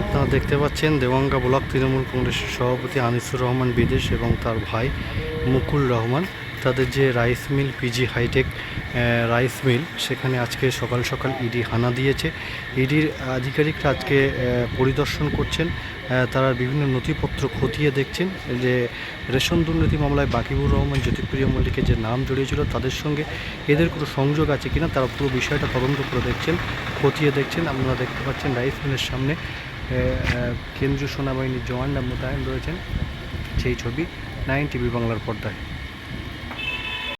আপনারা দেখতে পাচ্ছেন দেওয়াঙ্গা ব্লক তৃণমূল কংগ্রেসের সভাপতি আনিসুর রহমান বিদেশ এবং তার ভাই মুকুল রহমান, তাদের যে rice mill PG hitech rice mill, সেখানে আজকে সকাল সকাল ইডি হানা দিয়েছে। ইডির আধিকারিকরা আজকে পরিদর্শন করছেন, তারা বিভিন্ন নথিপত্র খতিয়ে দেখছেন যে রেশন দুর্নীতি মামলায় বাকিবুর রহমান, জ্যোতিপ্রিয় মল্লিকের যে নাম জড়িয়েছিল তাদের সঙ্গে এদের কোনো সংযোগ আছে কিনা তারা পুরো বিষয়টা তদন্ত করে দেখছেন, খতিয়ে দেখছেন। আপনারা দেখতে পাচ্ছেন রাইস মিলের সামনে কেন্দ্রীয় সেনাবাহিনীর জওয়ানরা মোতায়েন রয়েছেন, সেই ছবি 9 টিভি বাংলার পর্দায়।